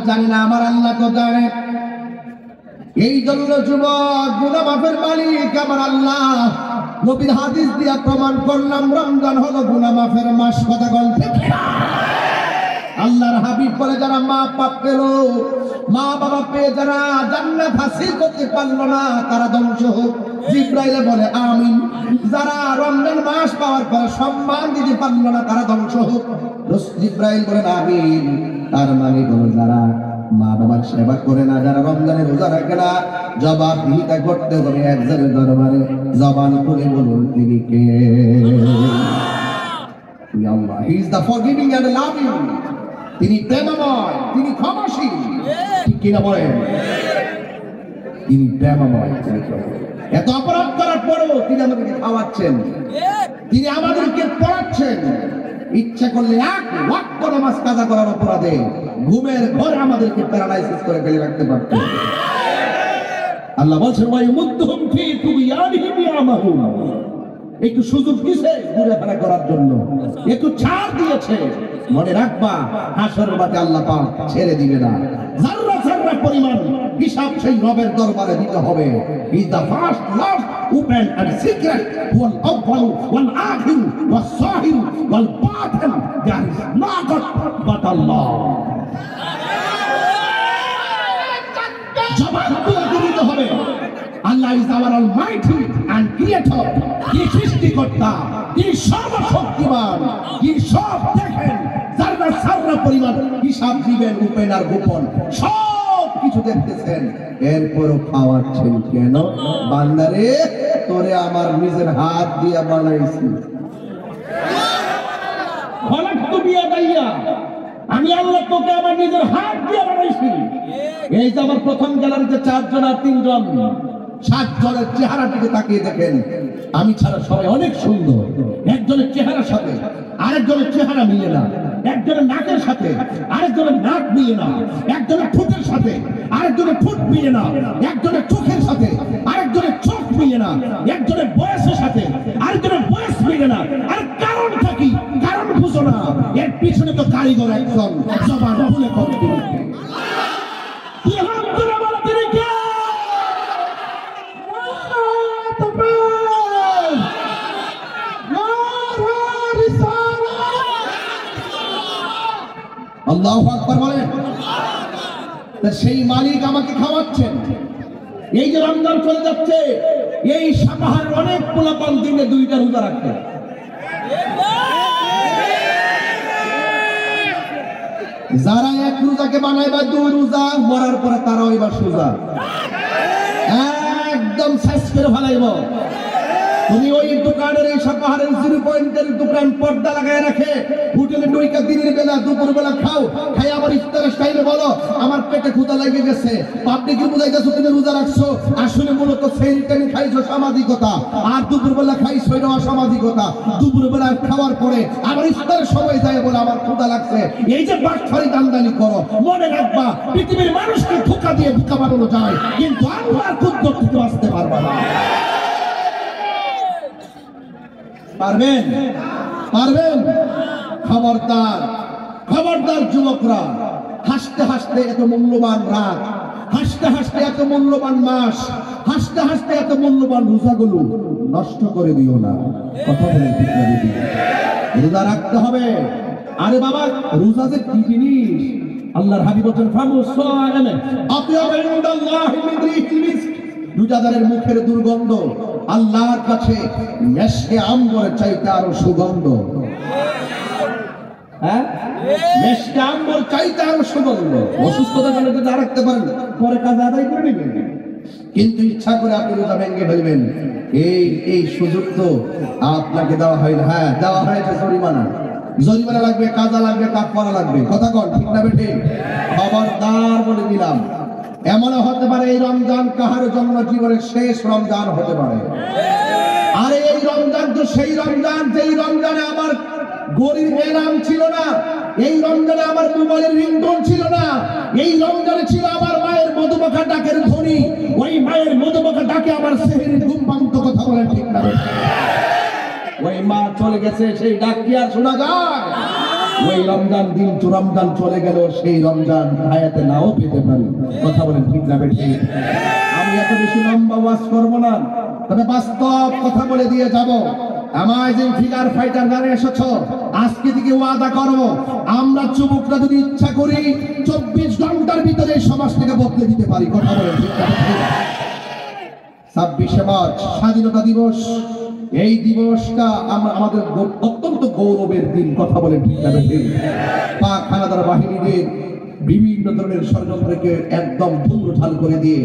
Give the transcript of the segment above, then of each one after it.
জানি না, আমার আল্লাহ তো জানে। এই জন্য যুবক, গুনাহ মাফের মালিক আমার আল্লাহ। নবীর হাদিস দিয়া প্রমাণ করলাম রমজান হলো গুনাহ মাফের মাস। কথা বলতে আল্লাহর হাবিব বলে, যারা মা বাপ পেল, মা বাবা পেয়ে যারা জান্নাত হাসিল করতে পারলো না, তারা ধ্বংস হোক। জিবরাইল বলে আমিন। যারা রমজান মাস পাওয়ার পর সম্মান দিতে পারলো না, তারা ধ্বংস হোক। জিবরাইল বলেন আমিন। তার মানে হলো যারা মা বাবার সেবা করে না, যারা রমজানে রোজা রাখে না, জবাবদিহিতা করতে হবে একজনের দরবারে। জবান খুলে বলুন তিনি কে? আল্লাহ। He is the forgiving and loving. তিনি প্রেমময়, তিনি ক্ষমাশীল। ঠিক কিনা বলেন? তিনি প্রেমময়। এত অপরাধ করার পরেও তিনি আমাদেরকে খাওয়াচ্ছেন, তিনি আমাদেরকে পড়াচ্ছেন। ইচ্ছা করলে এক ওয়াক্ত নামাজ কাজা করার অপরাধে ঘুমের ঘরে আমাদেরকে প্যারালাইসিস করে ফেলে রাখতে পারতেন। আল্লাহ বলছেন ওয়ায়ুমুদ্দুহুম ফি তুগয়ানিহিম ইয়ামাহুন। একটু সুযোগ দিয়েছে ঘুরেফেরা করার জন্য, একটু ছাড় দিয়েছে। মনে রাখবা, হাসরের মাঠে আল্লাহ পাক ছেড়ে দিবে না। যাররা যাররা পরিমাণ হিসাব সেই রবের দরবারে দিতে হবে। Is the first love open and secret ওয়াল আউয়াল ওয়াল আখির ওয়াস সাহির ওয়াল বাতিন। There is no god but Allah. জবাবদিহি দিতে হবে। Allah is our almighty and creator. তিনি সৃষ্টিকর্তা, তিনি সর্বশক্তিমান, তিনি সব দেখেন। যারা সারা পরিমাণ হিসাব দিবেন, ওপেন আর গোপন সব কিছু দেখতেছেন। এরপরও খাওয়াচ্ছেন কেন? বান্দারে, তোরে আমার নিজের হাত দিয়ে বানাইছি। আমি আল্লাহ তোকে আমার নিজের হাত দিয়ে বানাইছি। এই যে আমার প্রথম গ্যালারিতে 4 জন আর 3 জন, 7 জনের চেহারার দিকে তাকিয়ে দেখেন। আমি ছাড়া সবাই অনেক সুন্দর। একজনের চেহারার সাথে আরেকজনের চেহারা মিলে না, একজনের নাকের সাথে আরেকজনের নাক মিলে না, একজনের ঠোঁটের সাথে আরেকজনের ঠোঁট মিলে না, একজনের চোখের সাথে আরেকজনের চোখ মিলে না, একজনের বয়সের সাথে আরেকজনের বয়স মিলে না। আর কারণটা কি? কারণ বুঝো না। এর পিছনে তো কারিগর একজন। জবান খুলে করতে আল্লাহু আকবার বলেন। সেই মালিক আমাকে খাওয়াচ্ছেন। এই যে রমজান চলে যাচ্ছে, এই সাপাহার অনেক পোলাপান দিনে 2টা রোজা রাখতে। যারা 1 রোজাকে বানায় বা 2 রোজা, মরার পরে তারাও এবার সোজা একদম শেষ করে ফেলাইব। তুমি ওই দোকানের, এই সাপাহারের 0 পয়েন্টের দোকান পর্দা লাগায় রাখে, হোটেলে ডুইকা দিনের বেলা দুপুর বেলা খাও, খাই আবার ইফতারের স্টাইলে বলো আমার পেটে ক্ষুধা লেগে গেছে। পাবলিকে বুঝাইতেছো তুমি রোজা রাখছো, আসলে মূলত সেলটানি খাইছো সামাজিকতা, আর দুপুর বেলা খাইছো এটা অসামাজিকতা। দুপুর বেলা খাওয়ার পরে আবার ইফতারের সময় যায় বলে আমার ক্ষুধা লাগছে। এই যে বাটখারি দান্দানি করো, মনে রাখবা পৃথিবীর মানুষকে ধোঁকা দিয়ে বোকা বানানো যায়, কিন্তু আল্লাহর কুদরত থেকে বাঁচতে পারবা না। পারবেন? পারবেন? খবরদার, খবরদার যুবকরা। হাসতে হাসতে এত মূল্যবান রাত, হাসতে হাসতে এত মূল্যবান মাস, হাসতে হাসতে এত মূল্যবান রোজাগুলো নষ্ট করে দিও না। কথা বলে ঠিক না দিদি? রোজা রাখতে হবে। আরে বাবা, রোজা যে কি জিনিস! আল্লাহর হাবিব বলেন ফামুসায়াম আতিয়াবু ইনদাল্লাহি মিন রিহিল মিস্ক। রোজাদারের মুখের দুর্গন্ধ আল্লাহর কাছে মেশকে আম্বরের চাইতে আরো সুগন্ধ। হ্যাঁ, মেশকে আম্বর চাইতে আরো সুগন্ধ। অসুস্থতার জন্য যদি রাখতে পারেন, পরে কাজ আদায় করে নেবেন, কিন্তু ইচ্ছা করে আপনি রোজা ভেঙে ফেলবেন, এই সুযোগ তো আপনাকে দেওয়া হয় না। হ্যাঁ, দেওয়া হয়েছে জরিমানা। জরিমানা লাগবে, কাজা লাগবে, কাফারা লাগবে। কথা কন ঠিক না বেটে? খবরদার বলে দিলাম, এমনও হতে পারে এই রমজান কাহার জন্য জীবনের শেষ রমজান হতে পারে। আরে এই রমজান তো সেই রমজান যেই রমজানে আমার গরিব এনাম ছিল না, এই রমজানে আমার মোবাইলের রিংটোন ছিল না, এই রমজানে ছিল আমার মায়ের মধুমাখা ডাকের ধ্বনি। ওই মায়ের মধুমাখা ডাকে আমার সেহরির ঘুম ভাঙত। কথা বলেন ঠিক না? ওই মা চলে গেছে, সেই ডাক কি আর শোনা যায়? ওই রমজান দিন তো রমজান চলে গেল, সেই রমজান হায়াতে নাও পেতে পারি। কথা বলেন ঠিক না বেঠিক? আমি এত বেশি লম্বা ওয়াজ করবো না, তবে বাস্তব কথা বলে দিয়ে যাব। আমায় যে ফিগার ফাইটার যারা এসেছো, আজকে থেকে ওয়াদা করবো, আমরা যুবকরা যদি ইচ্ছা করি 24 ঘন্টার ভিতরে সমাজ থেকে বদলে দিতে পারি। কথা বলেন ঠিক না বেঠিক? 26শে মার্চ স্বাধীনতা দিবস, এই দিবসটা আমাদের অত্যন্ত গৌরবের দিন। কথা বলেন ঠিক না বেঠিক? পাক হানাদার বাহিনীদের বিভিন্ন ধরনের ষড়যন্ত্রকে একদম ধুমঢাল করে দিয়ে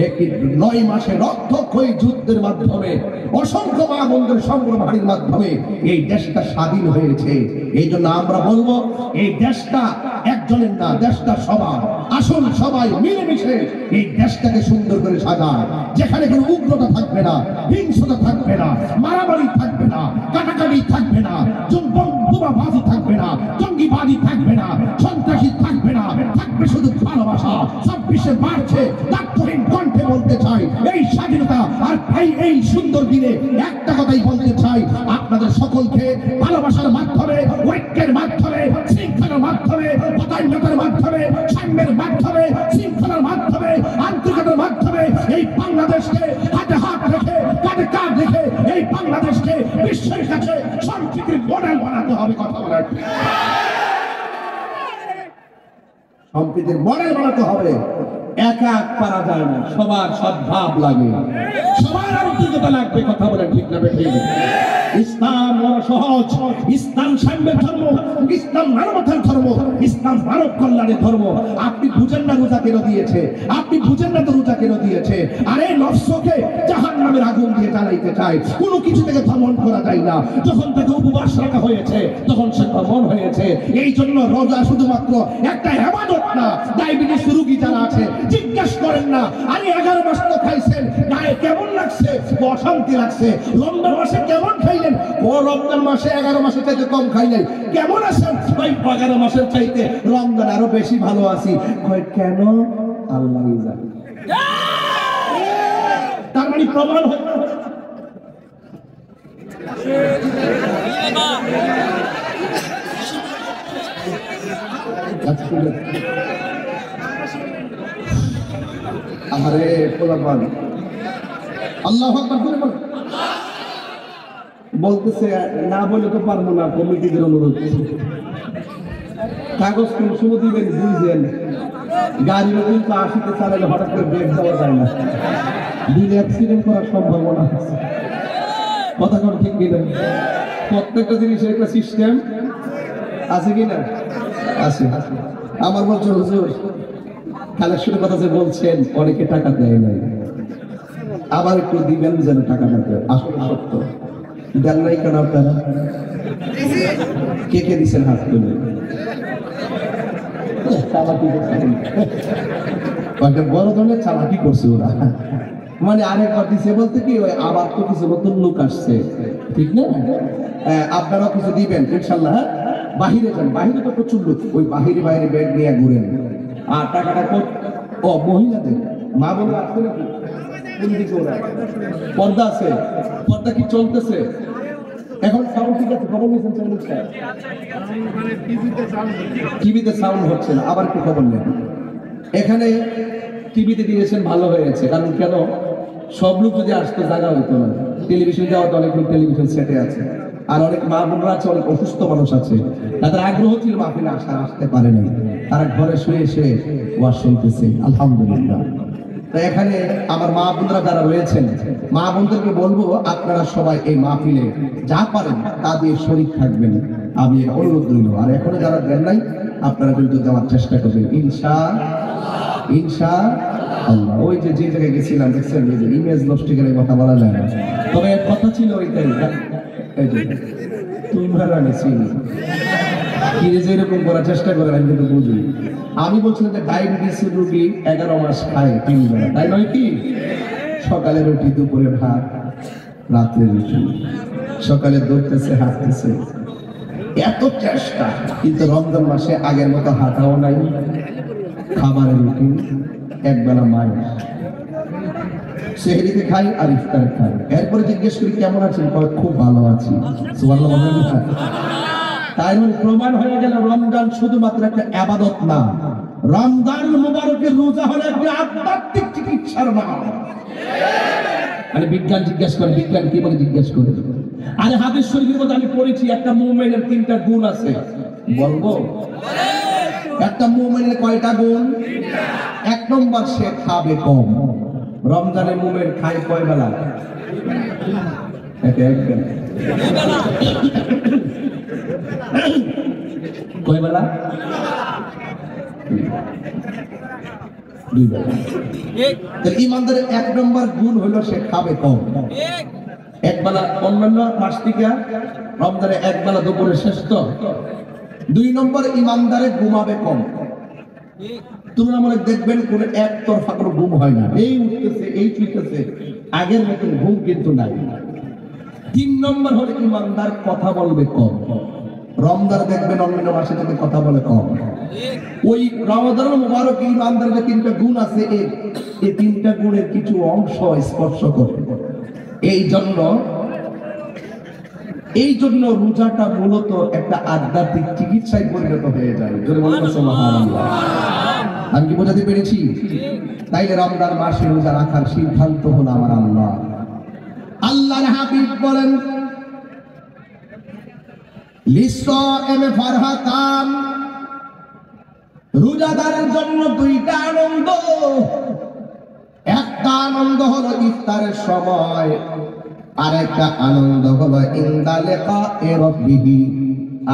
একটি 9 মাসের রক্তক্ষয়ী যুদ্ধের মাধ্যমে, অসংখ্য মা বোনদের সংগ্রামের মাধ্যমে এই দেশটা স্বাধীন হয়েছে। এই জন্য আমরা বলবো, এই দেশটা একজনের না, দেশটা সবার। আসুন সবাই মিলেমিশে এই দেশটাকে সুন্দর করে সাজায়, যেখানে কোনো উগ্রতা থাকবে না, হিংসতা থাকবে না, মারামারি থাকবে না, কাটাকাটি থাকবে না, বোমাবাজি থাকবে না, জঙ্গিবাজি থাকবে না, সন্ত্রাসী থাকবে না, থাকবে শুধু ভালোবাসা। 26শে মার্চে দায়িত্বহীন কণ্ঠে বলতে চাই, এই স্বাধীনতা আর এই সুন্দর দিনে একটা কথাই বলতে চাই, আপনাদের সকলকে ভালোবাসার মাধ্যমে, ঐক্যের মাধ্যমে, শৃঙ্খলার মাধ্যমে, পতায়নতার মাধ্যমে, সাম্যের মাধ্যমে, শৃঙ্খলার মাধ্যমে, আন্তরিকতার মাধ্যমে এই বাংলাদেশকে হাতে হাত রেখে, কাঁধে কাঁধ রেখে এই বাংলাদেশকে বিশ্বের কাছে সম্প্রীতির মডেল বানাতে হবে। কথা বলার সম্প্রীতির মডেল বানাতে হবে। একা পারা যায় না, সবার সদ্ভাব লাগে, সবার আন্তরিকতা লাগবে। কথা বলেন ঠিক না বেঠিক? ইসলাম সহজ, ইসলাম সাম্যের ধর্ম, ইসলাম মানবতার ধর্ম, ইসলাম মানব কল্যাণের ধর্ম। আপনি বুঝেন না রোজা কেন দিয়েছে? আপনি বুঝেন না তো রোজা কেন দিয়েছে? আরে নফসকে জাহান্নামের আগুন দিয়ে জ্বালাইতে চায়, কোনো কিছু থেকে দমন করা যায় না। যখন তাকে উপবাস রাখা হয়েছে, তখন সে দমন হয়েছে। এই জন্য রোজা শুধুমাত্র একটা ইবাদত না। ডায়াবেটিস রোগী যারা আছে, জিজ্ঞেস করেন না, আরে 11 মাস তো খাইছেন, গায়ে কেমন লাগছে? অশান্তি লাগছে। রমজান মাসে কেমন খাইলেন? ও রমজান মাসে 11 মাসের চাইতে কম খাই নাই। কেমন আছেন? ভাই 11 মাসের চাইতে রমজান আরো বেশি ভালো আছি। কেন? আল্লাহই জানে। তার মানে প্রমাণ হয় আরে আল্লাহু আকবার বলে বল। বলতেছে না বলে তো পারবো না, কমিটিদের অনুরোধ। কাগজ শুরু দিবেন, বুঝলেন? গাড়ি কিন্তু 80-তে চালালে হঠাৎ করে ব্রেক দেওয়া যায় না, দিলে অ্যাক্সিডেন্ট করার সম্ভাবনা আছে। কথা কোন ঠিক কিনা? প্রত্যেকটা জিনিসের একটা সিস্টেম আছে কিনা? আছে। আমার বলছে হুজুর কালেকশনের কথা যে বলছেন, অনেকে টাকা দেয় নাই, আবার একটু দিবেন যেন টাকাটা দেয়। আসলে সত্য দেন নাই কেন? আপনারা কে কে দিচ্ছেন হাত তুলে? বড় ধরনের চালাকি করছে ওরা। মানে আরেকবার দিছে বলতে কি, ওই আবার তো কিছু নতুন লোক আসছে, ঠিক না? আপনারাও কিছু দিবেন ইনশাল্লাহ। বাহিরে যান, বাহিরে তো প্রচুর লোক, ওই বাহিরে বাইরে ব্যাগ নিয়ে ঘুরেন। আর টাকাটা মহিলাদের মা বোনরা আসছে নাকি? পর্দা আছে? পর্দা কি চলতেছে এখন? সাউন্ড ঠিক আছে? খবর নিয়েছেন? টিভিতে সাউন্ড হচ্ছে না, আবার একটু খবর নেন। এখানে টিভিতে দিয়েছেন, ভালো হয়েছে। কারণ কেন? সব লোক যদি আসতে জায়গা হইতো না। টেলিভিশন দেওয়া তো অনেক লোক টেলিভিশন সেটে আছে, আর অনেক মা বোনরা আছে, অনেক অসুস্থ মানুষ আছে, তাদের আগ্রহ ছিল মাহফিলে আসতে পারে না, তারা ঘরে শুয়ে শুয়ে ওয়াজ শুনতেছে। আলহামদুলিল্লাহ। তো এখানে আমার মা বোনরা যারা রয়েছেন, মা বোনদেরকে বলবো আপনারা সবাই এই মাহফিলে যা পারেন তা দিয়ে শরীক থাকবেন, আমি অনুরোধ রইল। আর এখনো যারা দেন নাই, আপনারা কিন্তু দেওয়ার চেষ্টা করবেন ইনশাআল্লাহ। ওই যে জায়গায় গেছিলাম, দেখছেন যে ইমেজ নষ্ট করে কথা বলা যায় না, তবে কথা ছিল ওইটাই। এই যে তোমরা চিনি কি যেরকম করার চেষ্টা করেন, আমি কিন্তু বুঝি। আমি বলছিলাম যে ডায়াবেটিস রোগী 11 মাস খায় 3 বেলা, তাই নয় কি? সকালে রুটি, দুপুরে ভাত, রাত্রে রুটি, সকালে দৌড়তেছে, হাঁটতেছে, এত চেষ্টা। কিন্তু রমজান মাসে আগের মতো হাঁটাও নাই, খাবারের রুটি, একবেলা মায়ের সেহরিতে খাই আর ইফতারে খাই। এরপরে জিজ্ঞেস করি কেমন আছেন? খুব ভালো আছি। সুবহানাল্লাহ। তাই প্রমাণ হয়ে গেল রমজান শুধুমাত্র একটা ইবাদত না, রমজান মুবারকের রোজা হলো একটা আধ্যাত্মিক চিকিৎসার নাম। আরে বিজ্ঞান জিজ্ঞেস করে, বিজ্ঞান কি বলে জিজ্ঞেস করে। আরে হাদিস শরীফের মধ্যে আমি পড়েছি একটা মুমিনের 3টা গুণ আছে, বলবো? একটা মুমিনের কয়টা গুণ? 1 নম্বর সে খাবে কম। রমজানের মুমিন খায় কয় বেলা? কয় বেলা? 2 বেলা। ইমানদারের 1 নম্বর গুণ হলো সে খাবে কম। 1 বেলা অন্যান্য মাস থেকে রমজানে 1 বেলা দুপুরে শ্রেষ্ঠ। 2 নম্বর ইমানদারে ঘুমাবে কম। তোমরা মনে দেখবেন কোন একতরফা কোনো ঘুম হয় না, এই উঠতেছে এই শুইতেছে, আগের মতন ঘুম কিন্তু নাই। 3 নম্বর হলো ইমানদার কথা বলবে কম। রমজান দেখবেন অন্যান্য মাসে থেকে কথা বলে কম। ওই রমজান মুবারক ইমানদারের যে 3টা গুণ আছে, এই 3টা গুণের কিছু অংশ স্পর্শ করে। এই জন্য রোজাটা মূলত একটা আধ্যাত্মিক চিকিৎসায় পরিণত হয়ে যায়। জোরে বলুন সুবহানাল্লাহ। আমি কি বোঝাতে পেরেছি? তাইলে রমজান মাসে রোজা রাখার সিদ্ধান্ত হলো আমার আল্লাহ। আল্লাহর হাবিব বলেন, লিসাইমি ফারহাতান, রোজাদারের জন্য 2টা আনন্দ। একটা আনন্দ হলো ইফতারের সময়, আর একটা আনন্দ হলো ইনদা লিকায়ে রাব্বিহি,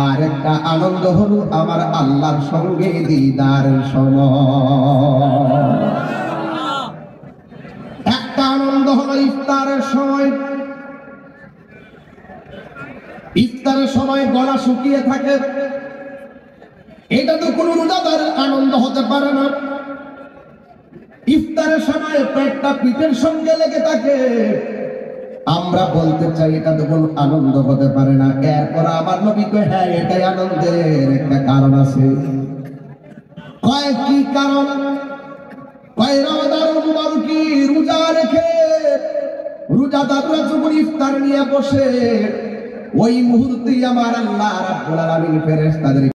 আর একটা আনন্দ হলো আমার আল্লাহর সঙ্গে দিদারের সময়। একটা আনন্দ হলো ইফতারের সময়। ইফতারের সময় গলা শুকিয়ে থাকে, এটা তো কোনো রোজাদারের আনন্দ হতে পারে না। ইফতারের সময় পেটটা পিঠের সঙ্গে লেগে থাকে, আমরা বলতে চাই এটা তো কোনো আনন্দ হতে পারে না। এরপর আমার নবী কয়, হ্যাঁ এটাই আনন্দের একটা কারণ আছে। কয় কি কারণ? কয় রমজান মুবারকি রোজা রেখে রোজাদাররা যখন ইফতার নিয়ে বসে, ওই মুহূর্তেই আমার আল্লাহ রাব্বুল আলামিন ফেরেশতাদের